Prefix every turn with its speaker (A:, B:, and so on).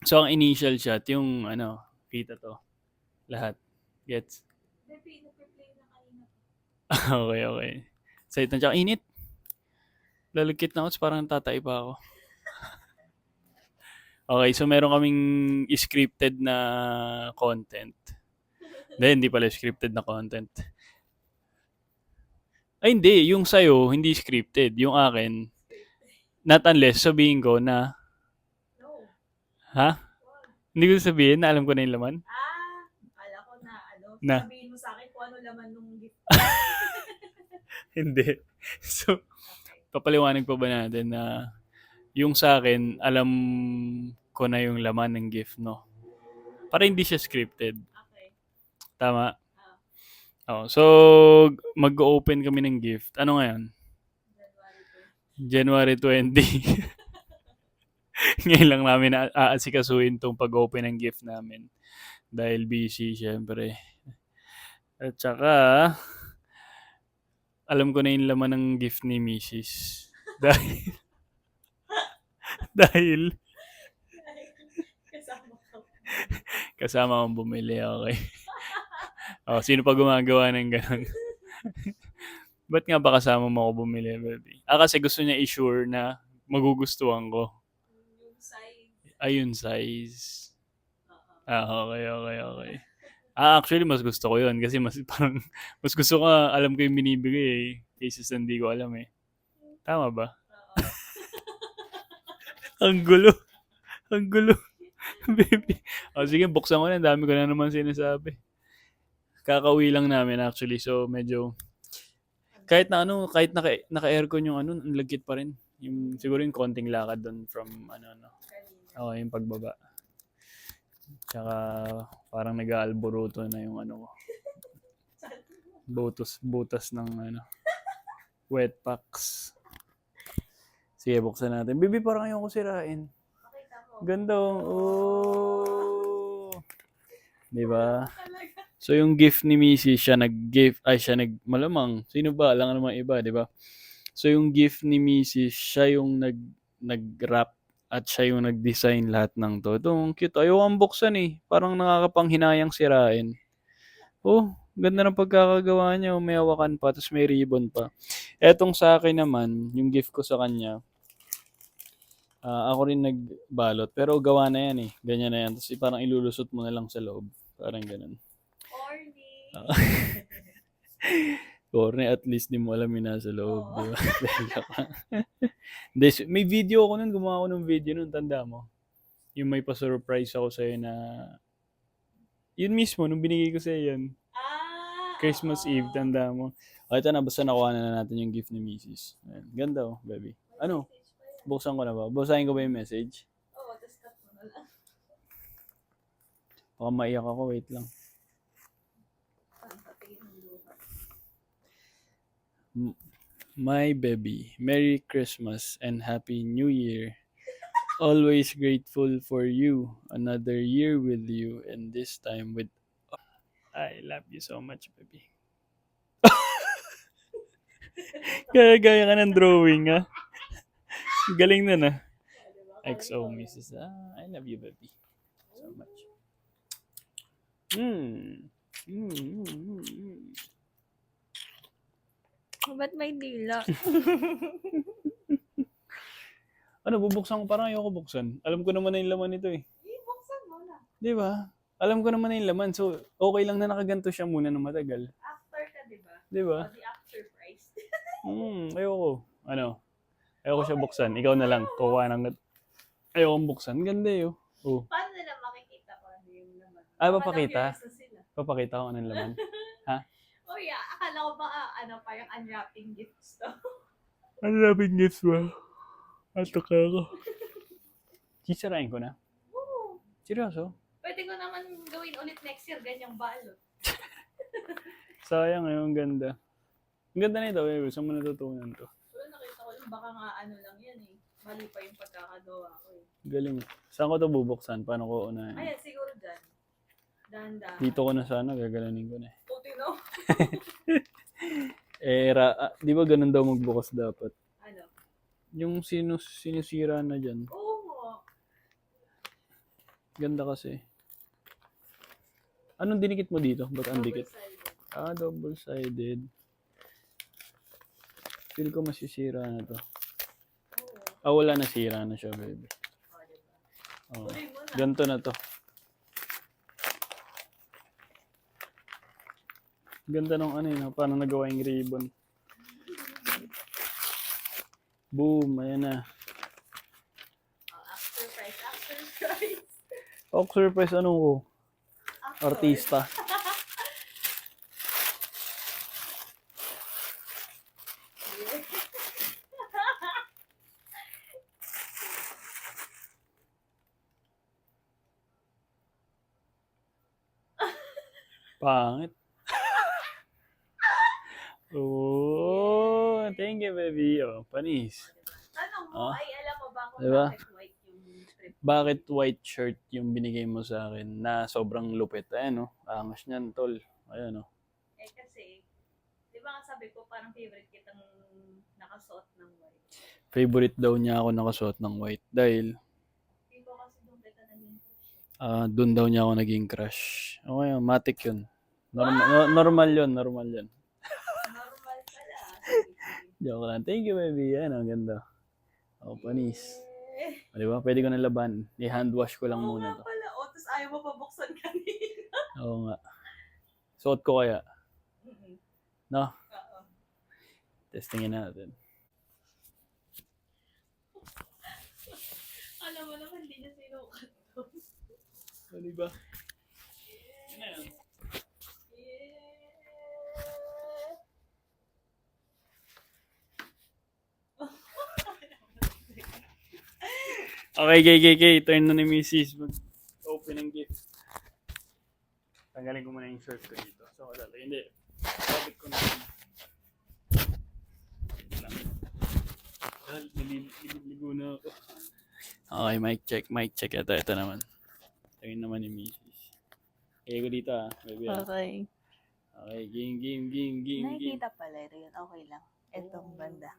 A: So, ang initial shot, yung ano, kita to, lahat. Gets? Okay, okay. Excited na siya. Init. Lalagkit na ako, tapos parang tatay pa ako. Okay, so meron kaming scripted na content. Hindi pala scripted na content. Ay, hindi. Yung sa'yo, hindi scripted. Yung akin, not unless sabihin ko na, ha? Hindi ko sabihin na alam ko na yung laman? Na? Hindi. So, papaliwanag pa ba natin na yung sa akin, alam ko na yung laman ng gift, no? Para hindi siya scripted. Tama? Oh, so, mag-open kami ng gift. Ano ngayon? January 20. Ngayon lang namin aasikasuhin tong pag-open ng gift namin. Dahil busy, syempre. At saka, alam ko na yung laman ng gift ni Mrs. Dahil, dahil kasama akong bumili, okay. Oh, sino pa gumagawa ng ganun? Ba't nga ba kasama mo ako bumili, baby? Kasi gusto niya i-sure na magugustuhan ko. Ayun, size. Okay, okay, okay. Actually, mas gusto ko yun kasi mas parang, mas gusto ko, alam ko yung binibigay eh. Cases na hindi ko alam eh. Tama ba? Ang gulo. Ang gulo. Baby. Sige, buksan ko na. Ang dami ko na naman sinasabi. Kakauwi lang namin actually. So, medyo, kahit na ano, kahit naka-aircon yung ano, ang lagkit pa rin. Yung, siguro yung konting lakad doon from, ano. Okay, yung pagbaba. Tsaka, parang nag-aalboruto na yung ano ko. Butas ng ano, wet packs. Sige, buksan natin. Bibi, parang ayoko sirain. Ganda oh. Di ba? So yung gift ni Missy, malamang, sino ba? Alam naman iba, di ba? So yung gift ni Missy, siya yung nag-wrap at siya yung nag-design lahat ng to. Ito, ang cute. Ayaw ang buksan eh. Parang nakakapanghinayang sirain. Oh, ganda ng pagkakagawa niya. May hawakan pa, tapos may ribbon pa. Etong sa akin naman, yung gift ko sa kanya, ako rin nagbalot. Pero gawa na yan eh. Ganyan na yan. Tapos parang ilulusot mo na lang sa loob. Parang ganun. Corny, at least di mo alam yung nasa loob. Di ba? May video ako nun. Gumawa ako ng video nun. Tanda mo. Yung may pa-surprise ako sa'yo na yun mismo, nung binigay ko sa'yo yan. Christmas Eve, tanda mo. Ito na, basta nakuha na natin yung gift ni Mrs. Ayan. Ganda oh, baby. Ano? Buksan ko na ba? Basahin ko ba yung message? Baka maiyak ako, wait lang. My baby, Merry Christmas and Happy New Year. Always grateful for you. Another year with you and this time with... I love you so much, baby. Gaya ka ng drawing, ha? Galing na na. XO, Mrs. I love you, baby. So much.
B: Ba't may dila?
A: Ano, bubuksan ko? Parang ayoko buksan. Alam ko naman na yung laman nito eh.
C: Buksan mo na.
A: Di ba? Alam ko naman na yung laman. So, okay lang na nakaganto siya muna ng matagal.
C: After ka, di ba?
A: Di ba?
C: O, the after price.
A: Ayoko. Ano? Ayoko siya buksan. Ikaw na lang. Kuha ng... Ayoko buksan. Ganda eh. Oh.
C: Paano nila makikita ko ano yung laman?
A: Papakita?
C: Curious na sila.
A: Papakita ko anong laman. Ha?
C: Oh yeah, akala ko ba parang unwrapping gifts to.
A: Ano labing gifts ba? Ato ka ako. Sisirain ko na.
C: Oo.
A: Seryoso?
C: Pwede ko naman gawin ulit next year, ganyang balot.
A: Sayang eh, ang ganda. Ang ganda nito eh. Saan mo natutunan to?
C: Pero nakita ko lang, baka nga ano lang yan eh. Mali pa yung pagkakagawa ko eh.
A: Galing. Saan ko to bubuksan? Paano ko unahin?
C: Ayan, siguro dyan. Dahan-dahan.
A: Dito ko na sana. Gagalanin ko na eh.
C: Puti no?
A: Di ba ganun daw magbukas dapat?
C: Ano?
A: Yung sinusira na dyan.
C: Oo mo.
A: Ganda kasi. Anong dinikit mo dito? Ba't ang dikit?
C: Double-sided.
A: Ah, double-sided. Feel ko masisira na to.
C: Oo.
A: Ah, wala, nasira na siya, baby.
C: O, diba?
A: Oh.
C: Tuloy mo na.
A: Ganito na to. Ganda nung ano yun, paano nagawa yung ribbon. Boom, ayan na.
C: Oh, after price, after price.
A: Oh, surprise, anong ko?
C: After.
A: Artista. Pangit. Oh, thank you, baby. Oh, panis.
C: Tanong mo,
A: Ah.
C: ay alam mo ba kung
A: Diba?
C: bakit white yung strip?
A: Bakit white shirt yung binigay mo sa akin na sobrang lupit? Ayan, oh. Angas niyan, tol. Ayan, oh.
C: Eh kasi, di ba nga sabi ko parang favorite kitang nakasuot ng white.
A: Favorite daw niya ako nakasuot ng white dahil
C: Hindi ko kasi doon kita naging crush.
A: doon daw niya ako naging crush. Okay, matik yun. Normal yun, normal yun.
C: Normal pala. Sige, sige.
A: Joke lang. Thank you, baby. Ayan, ang ganda. Oh, panis.
C: Eh.
A: O, diba? Pwede ko na laban. I-hand wash ko lang
C: Oo
A: muna
C: nga
A: to.
C: pala. O, tapos ayaw mo pabuksan kanina.
A: Oo nga. Suot ko kaya.
C: Mm-mm.
A: No?
C: Oo.
A: Testingin natin.
C: Alam mo naman, hindi niya sinukat to.
A: Ano ba? Ano yan? Okay. Turn na ni Mrs. Mag-open ng gift. Tanggalin ko muna yung shirt ko dito. So, hindi. Sabit ko na. Naliligo na ako. Okay, mic check. Ito naman. Tingin naman ni Mrs. Kaya ko dito baby.
B: Okay.
A: Okay, game.
B: Nakikita pala ito yun. Okay lang. Itong banda.